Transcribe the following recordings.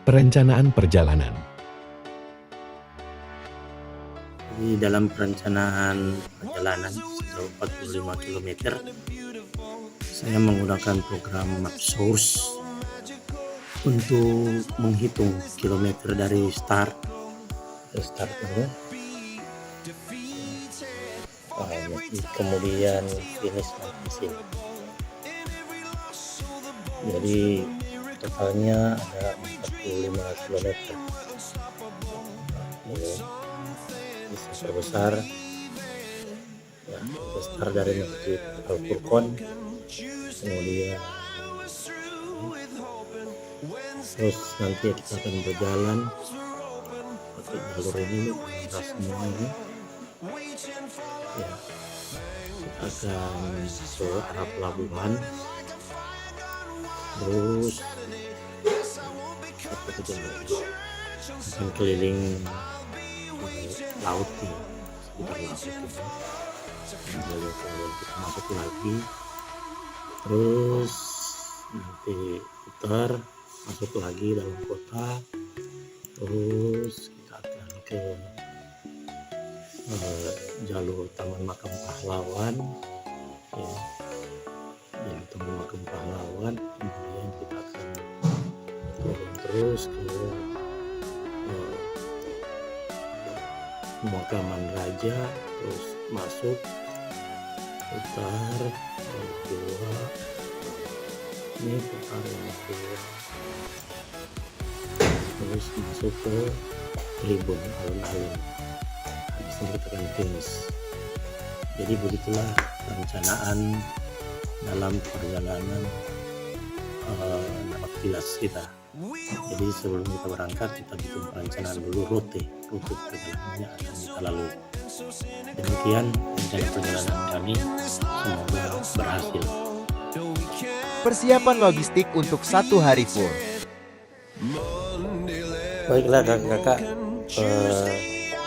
Perencanaan perjalanan. Di dalam perencanaan perjalanan sejauh 45 km, saya menggunakan program MapSource untuk menghitung kilometer dari start dulu, kemudian finish di sini. Jadi totalnya ada 45 km. Ini besar ya, besar dari Masjid Al-Furqon, kemudian terus nanti kita akan berjalan pakai jalur ini, semua ini ya, kita akan ke arah pelabuhan, terus akan keliling laut nih, sekitar laut ini. Kemudian kita masuk lagi, terus nanti putar masuk lagi dalam kota, terus kita akan ke jalur Taman Makam Pahlawan ya, jalur Taman Makam Pahlawan, kemudian kita akan turun terus ke Pemakaman Raja, terus masuk putar dua, ini putar dua, terus masuk ke Tribun Alun-Alun. Habis ini kita akan finish. Jadi begitulah perencanaan dalam perjalanan Napaktilas kita. Jadi sebelum kita berangkat, kita bikin perencanaan dulu rute perjalanannya akan kita lalui. Demikian rencana perjalanan kami, semoga berhasil. Persiapan logistik untuk 1 hari full. Baiklah kakak-kakak,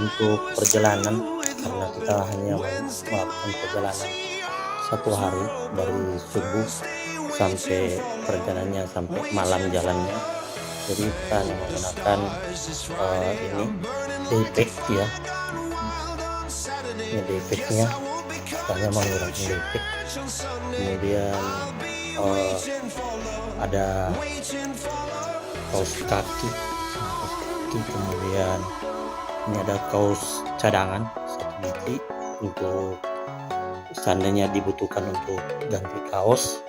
untuk perjalanan, karena kita hanya melakukan perjalanan 1 hari dari subuh sampai perjalanannya sampai malam jalannya, jadi kita menggunakan ini daypack ya, ini daypacknya hanya menggunakan daypack, kemudian ada kaos kaki, kemudian ini ada kaos cadangan 1 biji untuk seandainya dibutuhkan untuk ganti kaos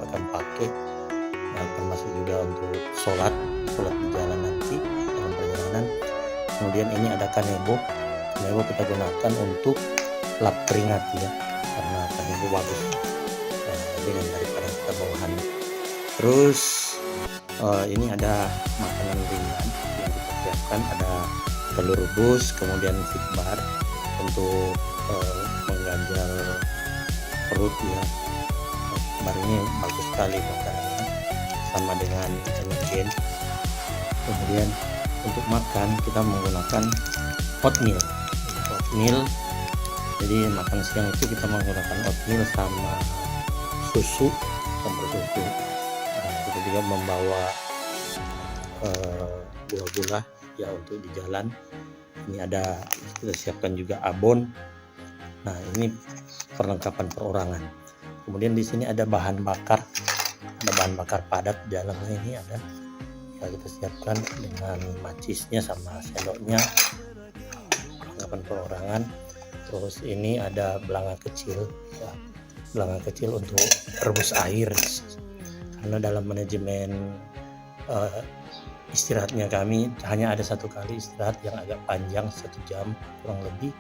akan pakai, nah, termasuk juga untuk sholat di jalan nanti dalam perjalanan. Kemudian ini ada kanebo kita gunakan untuk lap keringat ya, karena kanebo bagus dengan daripada kita bawa handuk. Terus ini ada makanan ringan yang kita siapkan, ada telur rebus, kemudian fikbar untuk mengganjal perut ya. Bar ini bagus sekali makanannya, sama dengan gen. Kemudian untuk makan kita menggunakan oatmeal. Jadi makan siang itu kita menggunakan oatmeal sama susu, kita juga membawa buah-buah ya untuk di jalan. Ini ada kita siapkan juga abon. Nah, ini perlengkapan perorangan. Kemudian di sini ada bahan bakar padat. Di dalamnya ini ada ya, kita siapkan dengan macisnya sama sendoknya, perlengkapan perorangan. Terus ini ada belanga kecil ya, belanga kecil untuk rebus air, karena dalam manajemen istirahatnya kami hanya ada 1 kali istirahat yang agak panjang, 1 jam kurang lebih,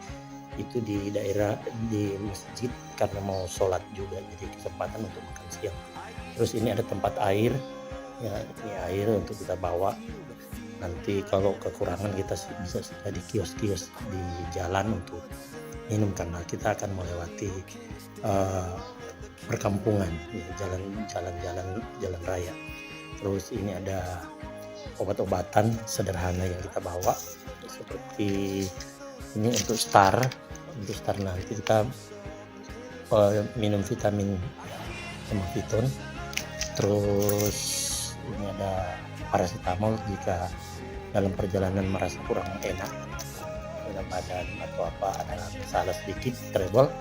itu di daerah di masjid karena mau sholat juga, jadi kesempatan untuk makan siang. Terus ini ada tempat air ya, ini air untuk kita bawa, nanti kalau kekurangan kita bisa di kios-kios di jalan untuk minum, karena kita akan melewati perkampungan ya, jalan raya. Terus ini ada obat-obatan sederhana yang kita bawa, seperti ini untuk star nanti kita minum vitamin sama Viton. Terus ini ada paracetamol jika dalam perjalanan merasa kurang enak dalam badan atau apa, ada masalah sedikit treble.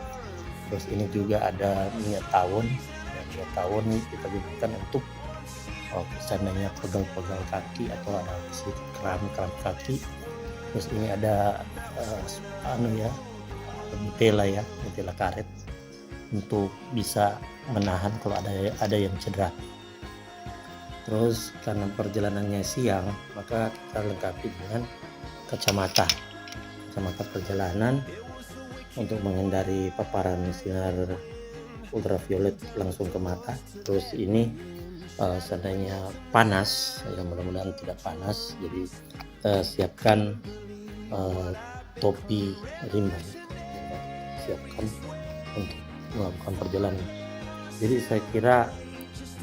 Terus ini juga ada minyak tawon. Minyak tawon ini kita gunakan untuk seandainya pegal-pegal kaki atau ada sedikit kram kaki. Terus ini ada mutela karet untuk bisa menahan kalau ada yang cedera. Terus karena perjalanannya siang, maka kita lengkapi dengan kacamata perjalanan untuk menghindari paparan sinar ultraviolet langsung ke mata. Terus ini seandainya panas, ya mudah-mudahan tidak panas, jadi siapkan topi rimba, siapkan untuk melakukan perjalanan. Jadi saya kira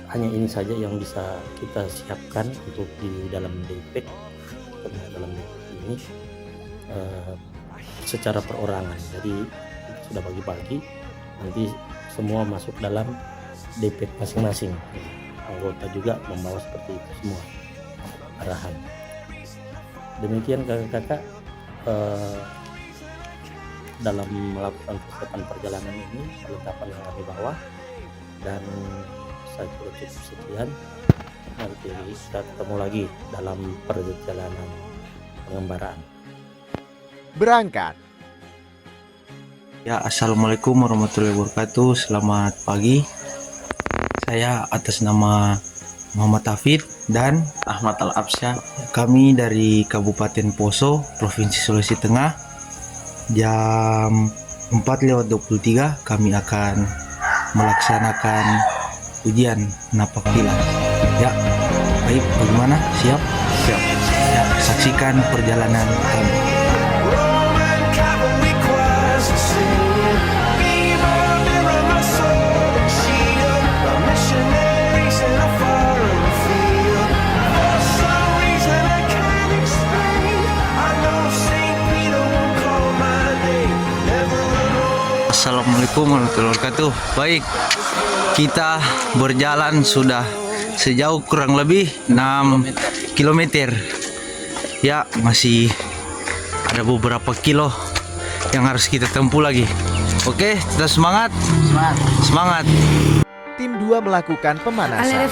hanya ini saja yang bisa kita siapkan untuk di dalam daypack, dalam ini secara perorangan. Jadi sudah pagi-pagi nanti semua masuk dalam daypack masing-masing. Anggota juga membawa seperti itu semua arahan. Demikian kakak-kakak dalam melakukan persiapan perjalanan ini, perlengkapan yang kami bawa, dan saya cukup sekian. Nanti kita ketemu lagi dalam perjalanan pengembaraan. Berangkat. Ya, assalamualaikum warahmatullahi wabarakatuh. Selamat pagi. Saya atas nama Muhammad Hafid dan Ahmad Al-Absyah. Kami dari Kabupaten Poso, Provinsi Sulawesi Tengah. Jam 4:23 kami akan melaksanakan ujian napaktilas. Ya, baik, bagaimana? Siap? Siap. Ya, saksikan perjalanan kami. Assalamualaikum warahmatullahi wabarakatuh. Baik, kita berjalan sudah sejauh kurang lebih 6 km. Ya, masih ada beberapa kilo yang harus kita tempuh lagi. Oke, kita semangat. Semangat. Tim 2 melakukan pemanasan.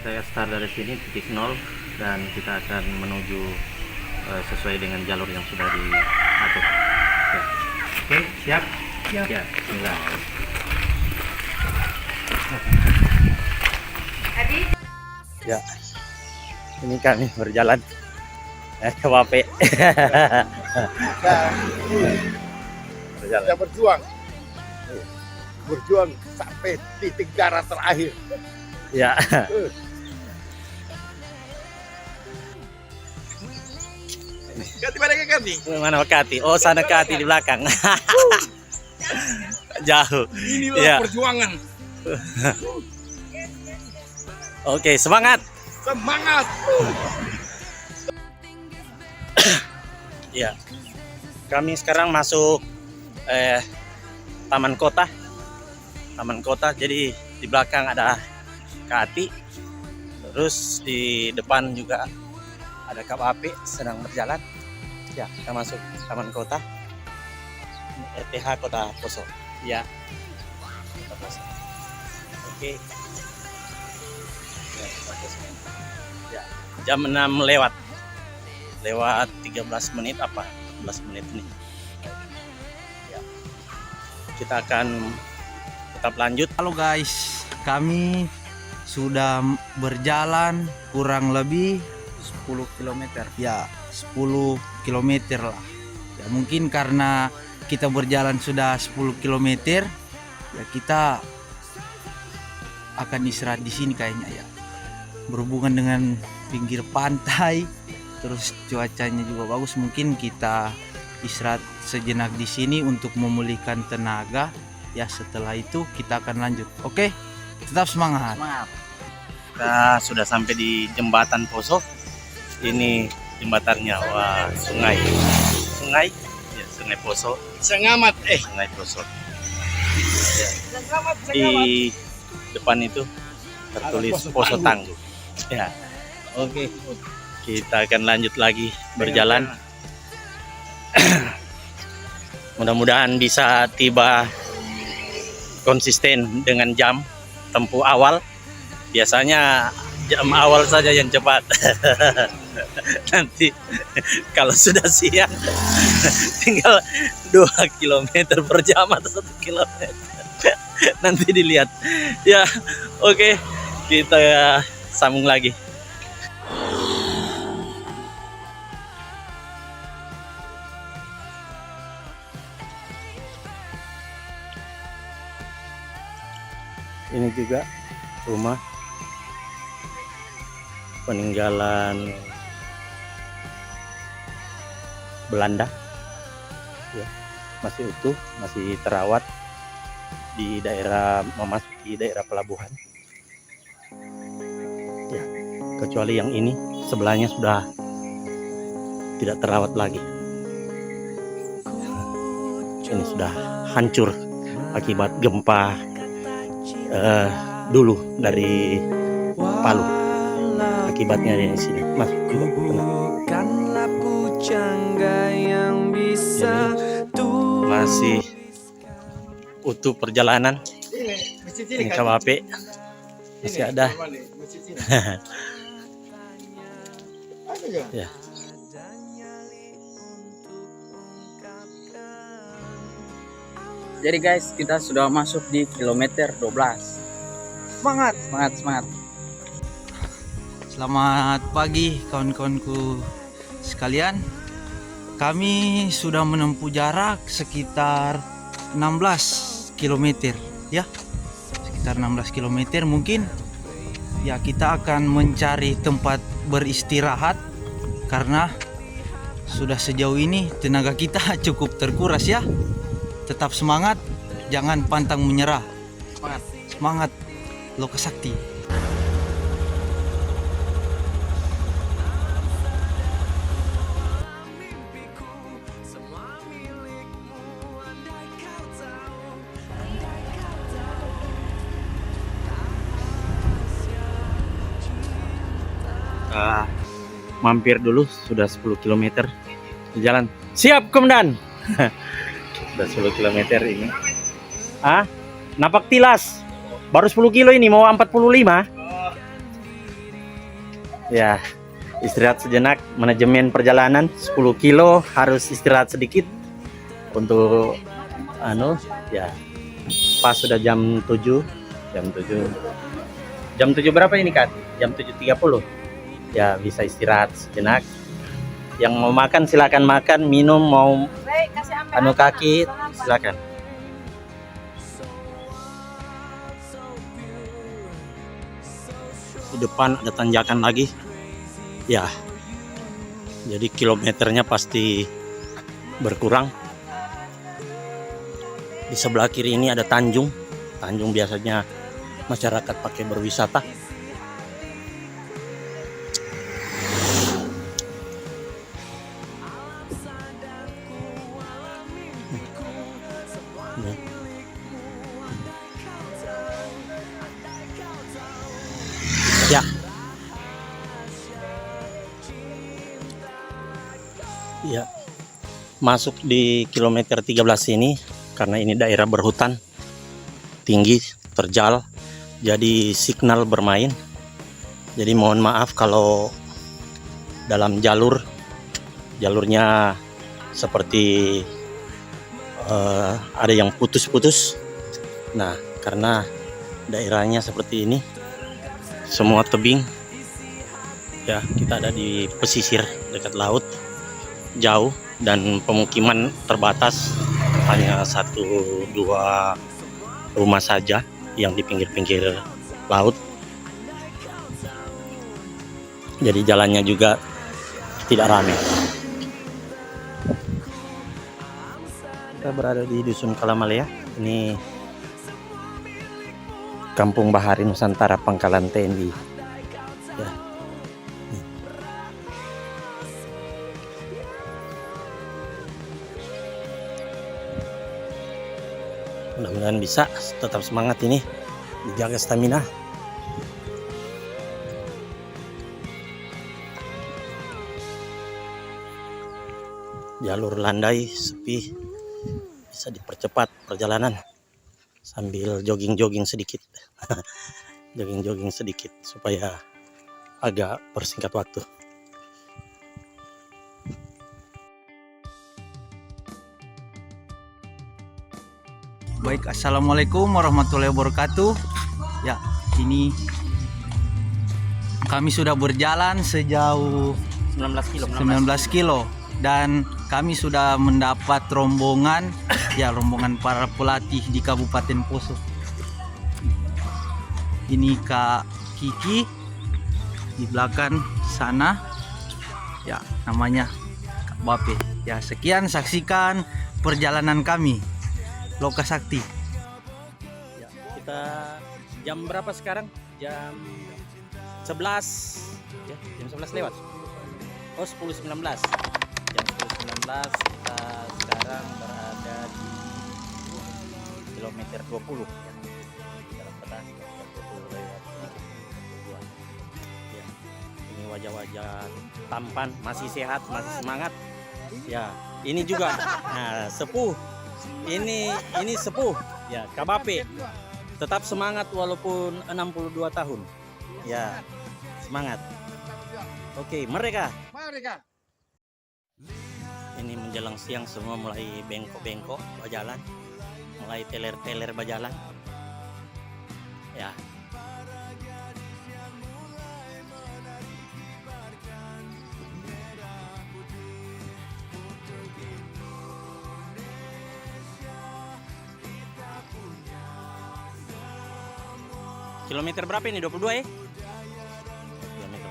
Kita start dari sini titik 0 dan kita akan menuju sesuai dengan jalur yang sudah diatur. Ya. Oke, siap? Siap. Ya, bismillah. Ya, ini kami berjalan ke Wape. Kita berjuang sampai titik darah terakhir. Ya. Ganti mana ke ganti? Mana Kati? Oh, sana Kati di belakang. Jauh. Inilah Ya. perjuangan. Oke, semangat. Semangat. Ya. Kami sekarang masuk Taman Kota. Taman Kota. Jadi di belakang ada Kati. Terus di depan juga ada KAP sedang berjalan. Ya, kita masuk Taman Kota. RTH Kota Poso. Ya. Kota Poso. Oke. Ya, Kota Poso. Ya, jam 6 lewat 13 menit apa 14 menit nih. Ya. Kita akan tetap lanjut. Halo guys, kami sudah berjalan kurang lebih 10 km. Ya, 10 km lah. Ya, mungkin karena kita berjalan sudah 10 km, Ya kita akan istirahat di sini kayaknya ya. Berhubungan dengan pinggir pantai, terus cuacanya juga bagus, mungkin kita istirahat sejenak di sini untuk memulihkan tenaga. Ya setelah itu kita akan lanjut. Oke, tetap semangat. Kita sudah sampai di jembatan Poso. Ini jembatannya, wah, sungai ya, Sungai Poso. Sengamat Sungai Poso ya. Di depan itu tertulis Poso Tangguh ya. Oke, kita akan lanjut lagi berjalan. Mudah-mudahan bisa tiba konsisten dengan jam tempuh awal. Biasanya jam awal saja yang cepat. Nanti kalau sudah siang tinggal 2 km per jam atau 1 km. Nanti dilihat ya. Oke, kita sambung lagi. Ini juga rumah peninggalan Belanda ya, masih utuh, masih terawat di daerah, memasuki daerah pelabuhan ya, kecuali yang ini sebelahnya sudah tidak terawat lagi. Ini sudah hancur akibat gempa dulu dari Palu. Akibatnya di sini masuk juga masih utuh perjalanan. Ini KWP masih ada. Ya. Jadi guys, kita sudah masuk di kilometer 12. Semangat, semangat, semangat. Selamat pagi kawan-kawanku sekalian. Kami sudah menempuh jarak sekitar 16 km ya. Sekitar 16 km mungkin. Ya, kita akan mencari tempat beristirahat karena sudah sejauh ini tenaga kita cukup terkuras ya. Tetap semangat, jangan pantang menyerah. Semangat, semangat, Lokasakti. Mampir dulu, sudah 10 km jalan. Siap komandan. Sudah 10 km ini. Napak tilas. Baru 10 kilo ini, mau 45. Ya, istirahat sejenak. Manajemen perjalanan 10 kilo harus istirahat sedikit untuk ya. Pas sudah jam 7. Jam 7 berapa ini kan? Jam 7.30. Ya, bisa istirahat sejenak. Yang mau makan silakan makan, minum mau kaki silakan. Di depan ada tanjakan lagi. Ya. Jadi kilometernya pasti berkurang. Di sebelah kiri ini ada tanjung. Tanjung biasanya masyarakat pakai berwisata. Ya. Ya. Masuk di kilometer 13 ini karena ini daerah berhutan tinggi, terjal. Jadi signal bermain. Jadi mohon maaf kalau dalam jalurnya seperti ada yang putus-putus. Nah, karena daerahnya seperti ini, semua tebing ya, kita ada di pesisir dekat laut, jauh, dan pemukiman terbatas, hanya 1-2 rumah saja yang di pinggir-pinggir laut. Jadi jalannya juga tidak ramai. Kita berada di Dusun Kalamalea. Ini Kampung Bahari Nusantara Pangkalan TNI. Ya. Mudah-mudahan bisa tetap semangat ini, dijaga stamina. Jalur landai sepi, bisa dipercepat perjalanan sambil jogging-jogging sedikit. Jogging-jogging sedikit supaya agak persingkat waktu. Baik, assalamualaikum warahmatullahi wabarakatuh. Ya, ini kami sudah berjalan sejauh 19 kilo dan kami sudah mendapat rombongan para pelatih di Kabupaten Poso. Ini Kak Kiki di belakang sana, ya namanya Kak Bape. Ya, sekian, saksikan perjalanan kami Lokasakti. Ya, kita jam berapa sekarang? Jam 11 ya, jam 11 lewat. Oh, 10.19. Jam 10.19 kita sekarang berada di kilometer 20 ya. Dalam peta 20 lewat 22. Ya. Ini wajah-wajah tampan, masih sehat, masih semangat. Ya, ini juga nah, sepuh. Ini sepuh ya, Kak Bape tetap semangat walaupun 62 tahun ya, semangat. Oke, mereka ini menjelang siang semua mulai bengkok-bengkok berjalan, mulai teler-teler berjalan ya. Kilometer berapa ini? 22 ya? Kilometer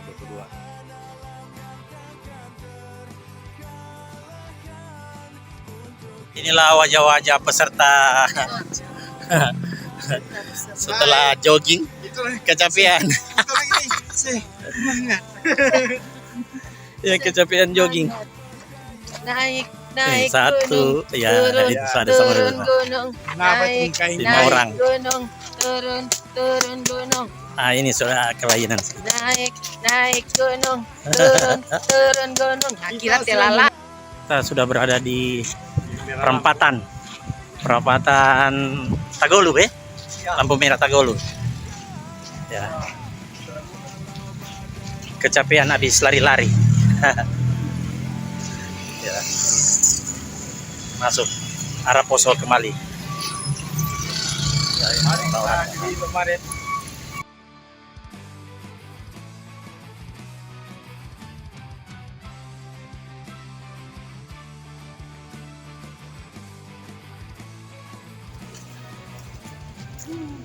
22. Inilah wajah-wajah peserta setelah jogging kecapean. Ya, kecapean jogging. Naik Satu gunung, ya, turun, itu ada sama turun dulu. gunung, naik 5 orang. gunung, turun gunung, Ah, ini sudah kelainan. naik gunung, turun gunung. Akhirnya telala. Kita sudah berada di perempatan Tagolu ya, lampu merah Tagolu ya. Kecapean habis lari-lari. Ya. Masuk arah Poso kembali ya,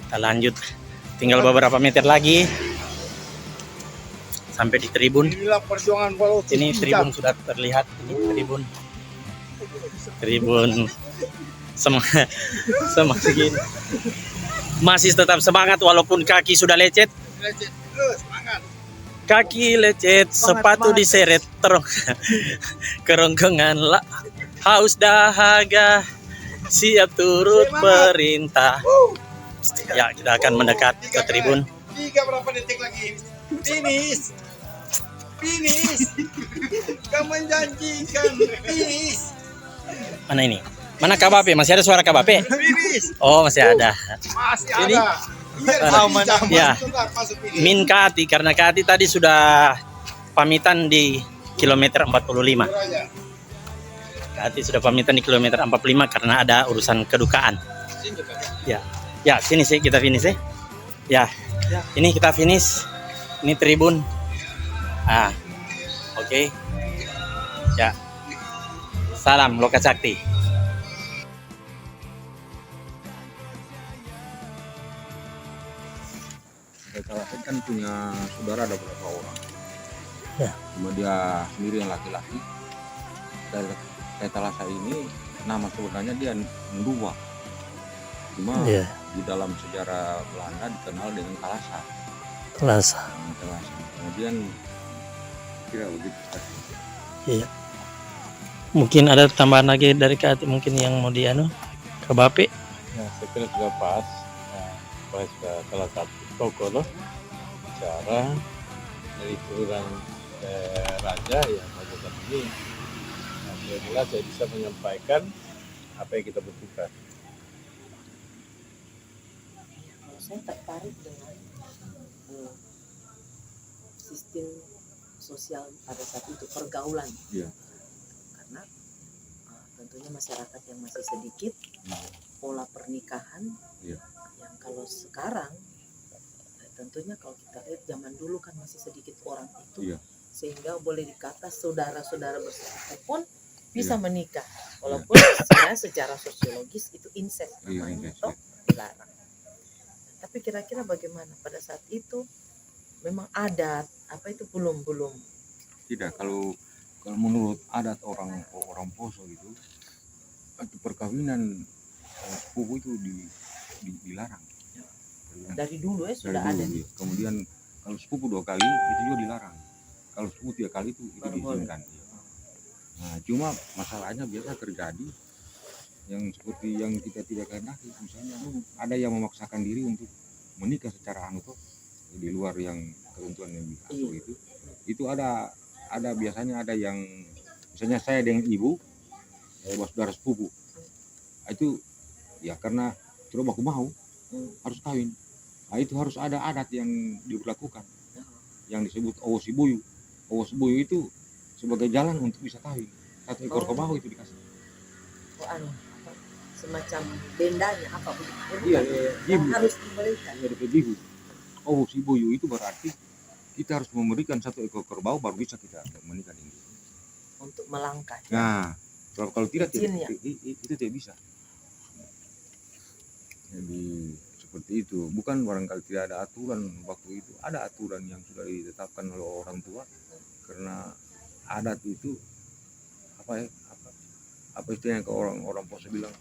kita lanjut, tinggal beberapa meter lagi sampai di tribun. Inilah perjuangan Walau Ini tribun sudah terlihat, ini tribun semangat segini. Masih tetap semangat walaupun kaki sudah lecet. semangat. Kaki lecet, sepatu diseret, kerongkongan haus dahaga, siap turut perintah. Ya, kita akan mendekat ke tribun. 3 berapa detik lagi? Finish. Kau menjanjikan finish. Mana ini? Mana Kak Bape? Masih ada suara Kak Bape? Finish. Oh, masih ada. Masih Ini? ada. Ya. Min Kati, karena Kati tadi sudah pamitan di kilometer 45. Kati sudah pamitan di kilometer 45 karena ada urusan kedukaan. Ya. Ya, sini sih kita finish ya. Ya. Ini kita finish. Ini tribun. Ah. Oke. Ya. Salam Lokasakti. Saya Talasa kan punya saudara ada beberapa orang. Ya. Cuma dia sendiri yang laki-laki. Saya Talasa ini nama sebenarnya dia Ndua. Cuma Iya, di dalam sejarah Belanda dikenal dengan Kalasa. Kalasa. Kalasa. Kemudian kira begitu. Iya. Mungkin ada tambahan lagi dari Kak Ati mungkin yang mau dianu ke Bape. Ya, saya kira sudah pas. Nah, pas sudah salah satu tokoh loh. Cara dari turunan raja ya Majelis ini. Nah, alhamdulillah saya bisa menyampaikan apa yang kita butuhkan. Saya tertarik dengan sistem sosial pada saat itu, pergaulan. Iya. Karena tentunya masyarakat yang masih sedikit, pola pernikahan Iya. yang kalau sekarang tentunya kalau kita lihat zaman dulu kan masih sedikit orang itu, Iya. sehingga boleh dikata saudara-saudara bersatu pun bisa Iya. menikah, walaupun sebenarnya secara sosiologis itu incest Iya, namanya, incest, toh dilarang. Tapi kira-kira bagaimana pada saat itu, memang adat apa itu belum Tidak, kalau menurut adat orang Poso itu perkawinan sepupu itu dilarang. dari dulu ya sudah Dari ada. dulu, ya. Kemudian kalau sepupu 2 kali itu juga dilarang. Kalau sepupu 3 kali itu Baru boleh. diizinkan. Nah, cuma masalahnya biasa terjadi yang seperti yang kita tidak kehendaki. Misalnya ada yang memaksakan diri untuk menikah secara di luar yang ketentuan yang diatur itu ada biasanya ada yang misalnya saya dengan ibu saudara sepupu itu ya karena coba aku mau harus kawin. Nah, itu harus ada adat yang diberlakukan yang disebut Owosibuyu. Owosibuyu itu sebagai jalan untuk bisa kawin. 1 ekor kerbau itu dikasih. Semacam dendanya apa begitu? Iya, yang ibu. harus diberikan. Ada bihu. Owosibuyu itu berarti kita harus memberikan 1 ekor kerbau baru bisa kita menikah ini. Untuk melangkah. Nah, kalau tidak Izinnya. itu tidak bisa. Jadi seperti itu. Bukan barangkali tidak ada aturan waktu itu. Ada aturan yang sudah ditetapkan oleh orang tua karena adat itu apa istilahnya ke orang Poso bilang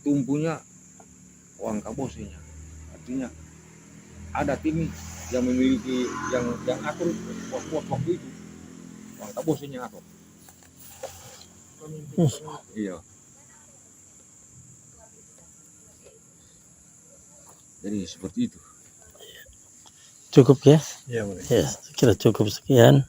tumpunya uang kabosenya. Artinya adat ini yang memiliki yang atur pos-pos waktu itu uang kabosenya atur. Pemimpin. Iya. Jadi seperti itu. Cukup ya? Ya, boleh. Ya, kira cukup sekian.